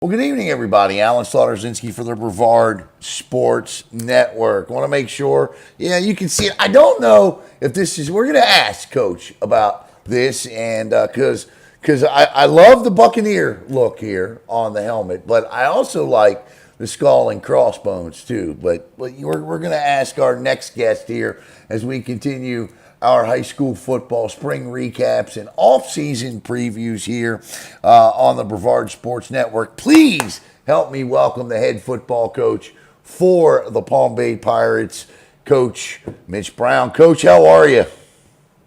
Well, good evening, everybody. Alan Slaughterzinski for the Brevard Sports Network. I want to make sure, you can see it. I don't know if this is, we're going to ask Coach about this, and because I love the Buccaneer look here on the helmet, but I also like the skull and crossbones too. But we're going to ask our next guest here as we continue our high school football spring recaps and off-season previews here on the Brevard Sports Network. Please help me welcome the head football coach for the Palm Bay Pirates, Coach Mitch Brown. Coach, how are you?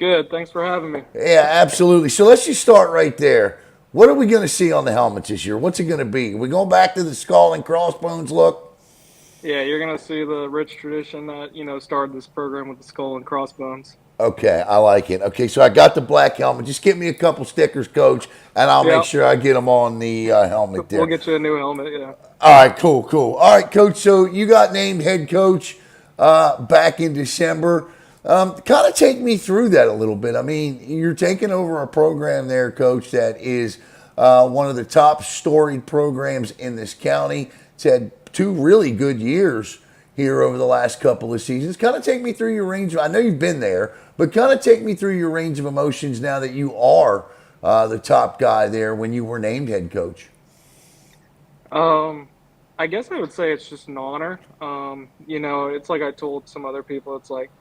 Good. Thanks for having me. Yeah, absolutely. So let's just start right there. What are we going to see on the helmets this year? What's it going to be? Are we going back to the skull and crossbones look? Yeah, you're gonna see the rich tradition that started this program with the skull and crossbones. Okay, I like it. Okay, so I got the black helmet. Just get me a couple stickers, Coach, and I'll make Yeah, sure I get them on the helmet we'll there. get you a new helmet. Yeah. All right, cool, cool. All right, Coach, so you got named head coach back in December. Kind of take me through that a little bit. I mean, you're taking over a program there, Coach, that is one of the top storied programs in this county. It's had two really good years here over the last couple of seasons. Kind of take me through your range. I know you've been there, but kind of take me through your range of emotions now that you are the top guy there when you were named head coach. Um, I guess I would say it's just an honor. It's like I told some other people. It's like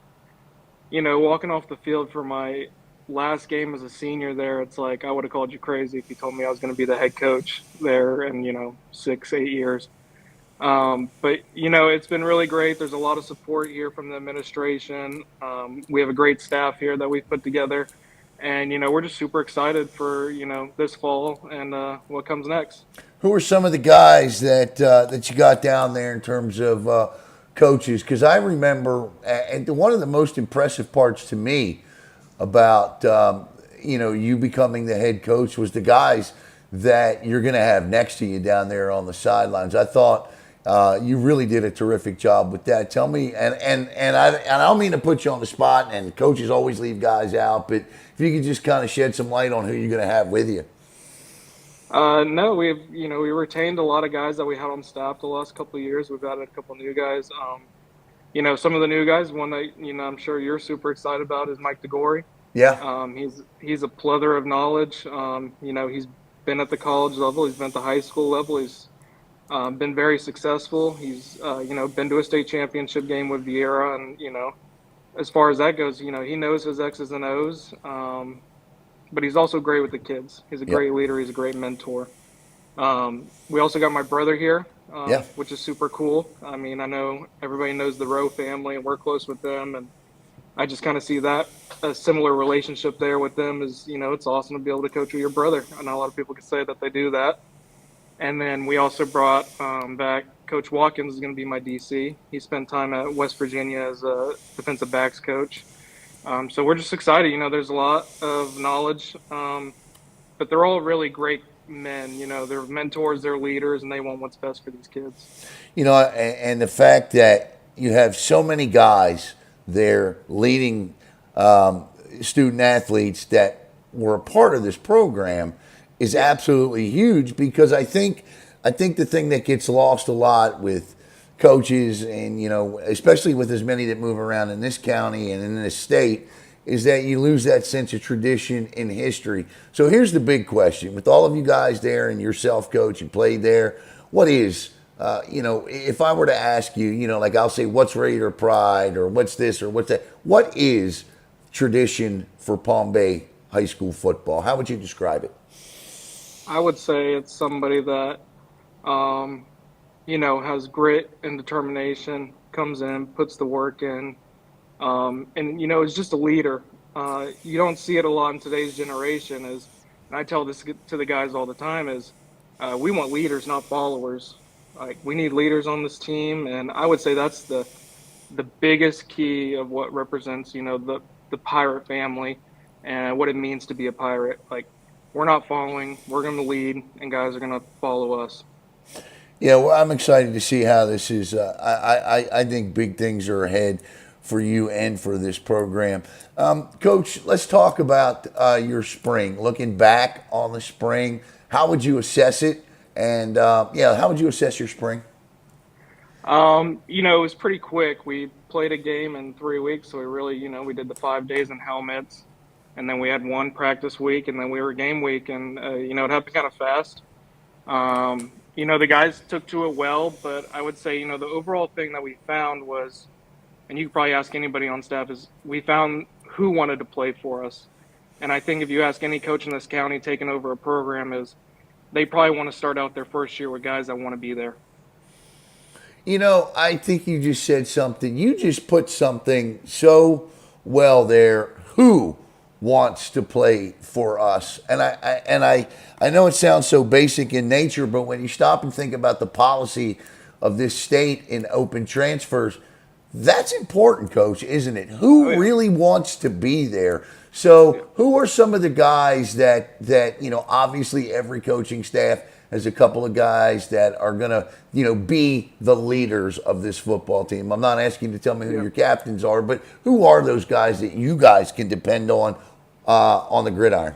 walking off the field for my last game as a senior there. It's like I would have called you crazy if you told me I was going to be the head coach there in 6, 8 years. But it's been really great. There's a lot of support here from the administration. We have a great staff here that we've put together, and we're just super excited for this fall and what comes next. Who are some of the guys that you got down there in terms of coaches? Because I remember, and one of the most impressive parts to me about you becoming the head coach was the guys that you're going to have next to you down there on the sidelines. I thought you really did a terrific job with that. Tell me, and I don't mean to put you on the spot, and coaches always leave guys out, but if you could just kind of shed some light on who you're going to have with you. No, we retained a lot of guys that we had on staff the last couple of years. We've added a couple new guys. Some of the new guys. One that I'm sure you're super excited about is Mike DeGore. Yeah. He's a plethora of knowledge. He's been at the college level. He's been at the high school level. He's been very successful. He's been to a state championship game with Vieira, and as far as that goes, he knows his X's and O's. But he's also great with the kids. He's a Yep. great leader. He's a great mentor. We also got my brother here, Yeah. which is super cool. I mean, I know everybody knows the Rowe family, and we're close with them, and I just kind of see that a similar relationship there with them. Is it's awesome to be able to coach with your brother. I know a lot of people can say that they do that. And then we also brought back Coach Watkins is going to be my DC. He spent time at West Virginia as a defensive backs coach. So we're just excited. There's a lot of knowledge, but they're all really great men. They're mentors, they're leaders, and they want what's best for these kids. And the fact that you have so many guys there leading student athletes that were a part of this program is absolutely huge because I think the thing that gets lost a lot with coaches and especially with as many that move around in this county and in this state is that you lose that sense of tradition and history. So here's the big question with all of you guys there and yourself, coach, you played there. What is if I were to ask you, like I'll say, what's Raider pride or what's this or what's that? What is tradition for Palm Bay high school football? How would you describe it? I would say it's somebody that, has grit and determination, comes in, puts the work in, and is just a leader. You don't see it a lot in today's generation. And I tell this to the guys all the time: is we want leaders, not followers. Like we need leaders on this team, and I would say that's the biggest key of what represents the pirate family and what it means to be a pirate. Like we're not following, we're going to lead, and guys are going to follow us. Yeah, well, I'm excited to see how this is. I think big things are ahead for you and for this program. Coach, let's talk about your spring. Looking back on the spring, how would you assess it? And yeah, how would you assess your spring? It was pretty quick. We played a game in 3 weeks, so we really, we did the 5 days in helmets, and then we had one practice week, and then we were game week, and it happened kind of fast. The guys took to it well, but I would say, the overall thing that we found was, and you could probably ask anybody on staff, is we found who wanted to play for us. And I think if you ask any coach in this county taking over a program, is they probably want to start out their first year with guys that want to be there. I think you just said something. You just put something so well there. Who wants to play for us? And I know it sounds so basic in nature, but when you stop and think about the policy of this state in open transfers, that's important, Coach, isn't it? Oh Who yeah, really wants to be there? So, yeah, who are some of the guys that obviously every coaching staff has a couple of guys that are going to, be the leaders of this football team. I'm not asking you to tell me who yeah. your captains are, but who are those guys that you guys can depend on the gridiron?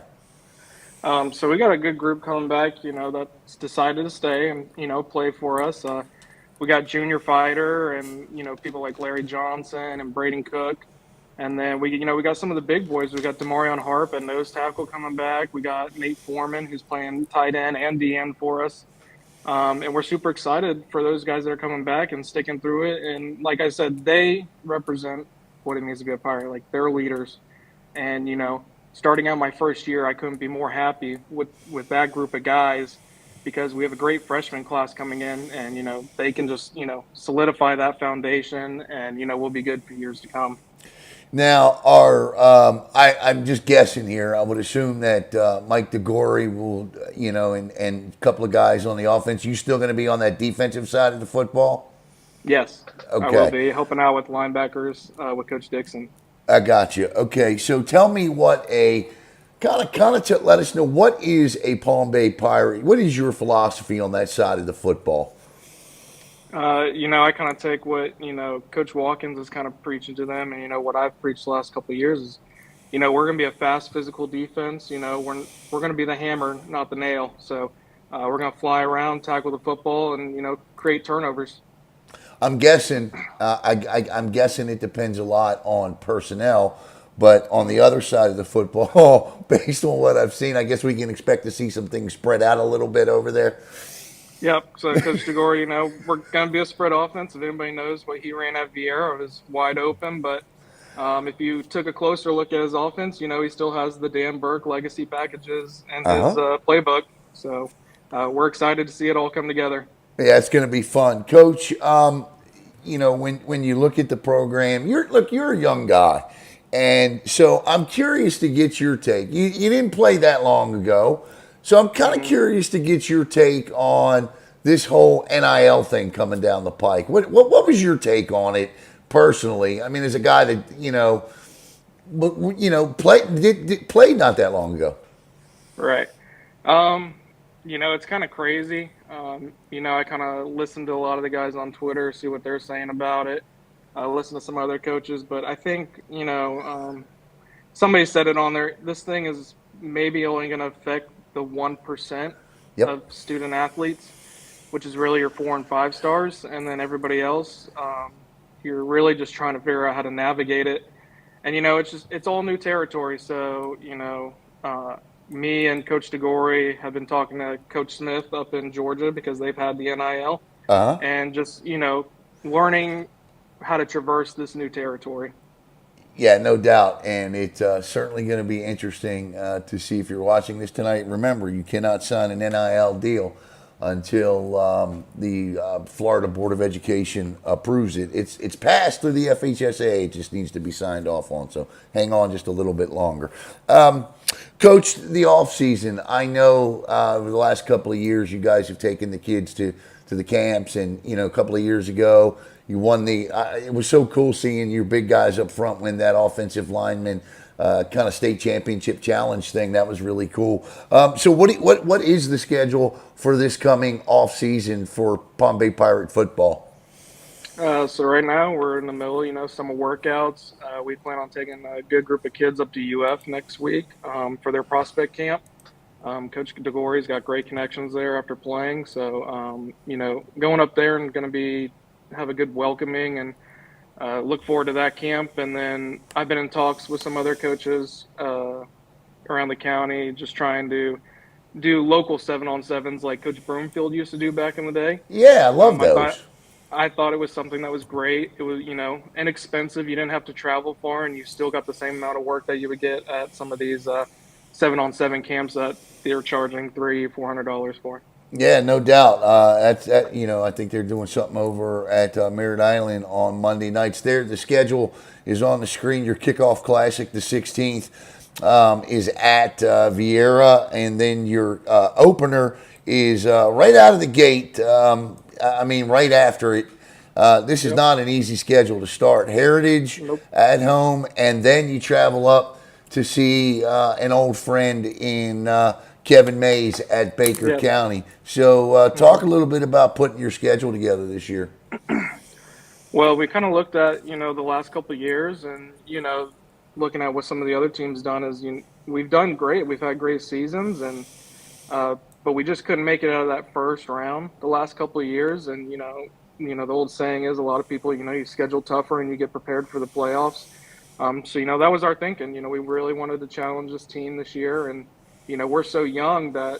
So we got a good group coming back, that's decided to stay and, play for us. We got Junior Fighter and, people like Larry Johnson and Braden Cook. And then we got some of the big boys. We got Demarion Harp and nose tackle coming back. We got Nate Foreman, who's playing tight end and DN for us. And we're super excited for those guys that are coming back and sticking through it. And like I said, they represent what it means to be a Pirate. Like they're leaders. And starting out my first year, I couldn't be more happy with that group of guys because we have a great freshman class coming in, and they can just solidify that foundation, and we'll be good for years to come. Now, I'm just guessing here. I would assume that Mike DeGore will, and a couple of guys on the offense. You still going to be on that defensive side of the football? Yes, I will Okay, be helping out with linebackers with Coach Dixon. I got you. Okay, so tell me what a kind of let us know what is a Palm Bay Pirate. What is your philosophy on that side of the football? I kind of take what Coach Watkins is kind of preaching to them, and what I've preached the last couple of years is, we're going to be a fast, physical defense. We're going to be the hammer, not the nail. So we're going to fly around, tackle the football, and create turnovers. I'm guessing. I'm guessing it depends a lot on personnel, but on the other side of the football, based on what I've seen, I guess we can expect to see some things spread out a little bit over there. Yep. So Coach DeGore, we're going to be a spread offense. If anybody knows what he ran at Vieira, it was wide open. But if you took a closer look at his offense, he still has the Dan Burke legacy packages and Uh his huh. playbook. So we're excited to see it all come together. Yeah, it's going to be fun, Coach. When you look at the program, you're a young guy, and so I'm curious to get your take. You didn't play that long ago, so I'm kind of Hmm. curious to get your take on this whole NIL thing coming down the pike. What was your take on it personally? I mean, as a guy that played not that long ago. Right. It's kind of crazy. I kind of listen to a lot of the guys on Twitter, see what they're saying about it. Listen to some other coaches, but I think somebody said it on there. This thing is maybe only going to affect the 1% Yep. of student athletes, which is really your 4 and 5 stars, and then everybody else. You're really just trying to figure out how to navigate it, and it's all new territory. So me and Coach DeGore have been talking to Coach Smith up in Georgia because they've had the NIL, Uh huh. and just learning how to traverse this new territory. Yeah, no doubt. And it's certainly going to be interesting to see if you're watching this tonight. Remember, you cannot sign an NIL deal until the Florida Board of Education approves it. It's passed through the FHSA. It just needs to be signed off on. So hang on just a little bit longer. Coach, the off season. I know over the last couple of years, you guys have taken the kids to the camps, and a couple of years ago, you won the. It was so cool seeing your big guys up front win that offensive lineman kind of state championship challenge thing. That was really cool. So what is the schedule for this coming off season for Palm Bay Pirate football? So right now we're in the middle, summer workouts. We plan on taking a good group of kids up to UF next week for their prospect camp. Coach DeGore's got great connections there after playing. So, going up there and going to have a good welcoming and look forward to that camp. And then I've been in talks with some other coaches around the county, just trying to do local 7-on-7s like Coach Broomfield used to do back in the day. Yeah, I love I thought those. I thought it was something that was great. It was, inexpensive. You didn't have to travel far, and you still got the same amount of work that you would get at some of these 7-on-7 camps that they're charging $300-$400 for. Yeah, no doubt. I think they're doing something over at Merritt Island on Monday nights. There, the schedule is on the screen. Your kickoff classic, the 16th, is at Vieira, and then your opener is right out of the gate. Right after it. This is Yep. not an easy schedule to start. Heritage Nope. at home, and then you travel up to see an old friend in Kevin Mays at Baker Yep. County. So, talk a little bit about putting your schedule together this year. Well, we kind of looked at, the last couple of years and, looking at what some of the other teams done is we've done great. We've had great seasons and but we just couldn't make it out of that first round the last couple of years. And, the old saying is a lot of people, you schedule tougher and you get prepared for the playoffs. That was our thinking. We really wanted to challenge this team this year. And, we're so young that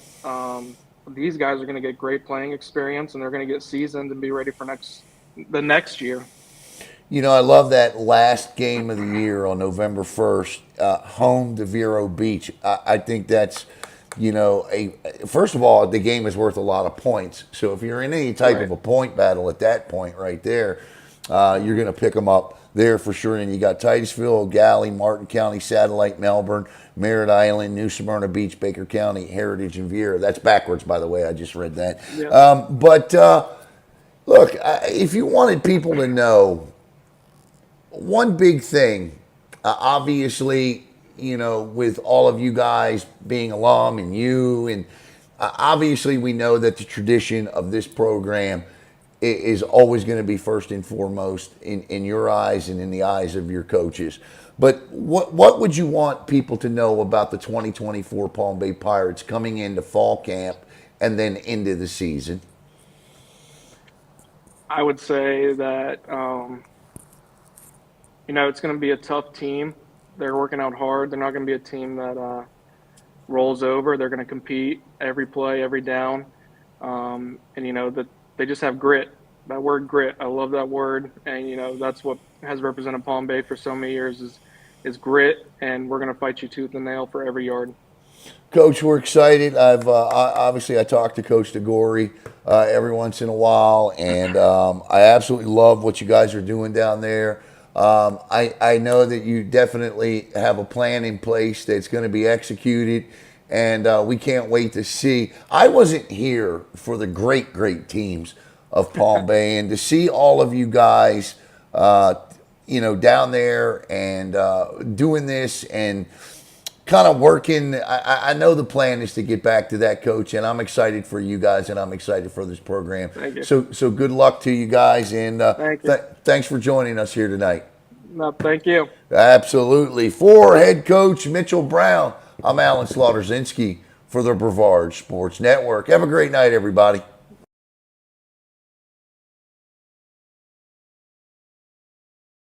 these guys are going to get great playing experience and they're going to get seasoned and be ready for the next year. I love that last game of the year on November 1st, home to Vero Beach. I think that's, first of all, the game is worth a lot of points. So if you're in any type of a point battle at that point right there, you're going to pick them up there for sure. And you got Titusville, Galley, Martin County, Satellite, Melbourne, Merritt Island, New Smyrna Beach, Baker County, Heritage, and Vieira. That's backwards, by the way. I just read that. Yeah. Look, if you wanted people to know one big thing, obviously, with all of you guys being alum and you, and obviously we know that the tradition of this program is always going to be first and foremost in your eyes and in the eyes of your coaches. But what would you want people to know about the 2024 Palm Bay Pirates coming into fall camp and then into the season? I would say that, it's going to be a tough team. They're working out hard. They're not going to be a team that rolls over. They're going to compete every play, every down. That they just have grit. That word grit, I love that word. And, that's what has represented Palm Bay for so many years is grit. And we're going to fight you tooth and nail for every yard. Coach, we're excited. Obviously I talk to Coach DeGore every once in a while, and I absolutely love what you guys are doing down there. I know that you definitely have a plan in place that's going to be executed, and we can't wait to see. I wasn't here for the great teams of Palm Bay, and to see all of you guys, down there and doing this and kind of working. I know the plan is to get back to that, Coach, and I'm excited for you guys, and I'm excited for this program. Thank you. So good luck to you guys, and Thank you. thanks for joining us here tonight. No, thank you. Absolutely. For head coach Mitchell Brown, I'm Alan Slaughterzinski for the Brevard Sports Network. Have a great night, everybody.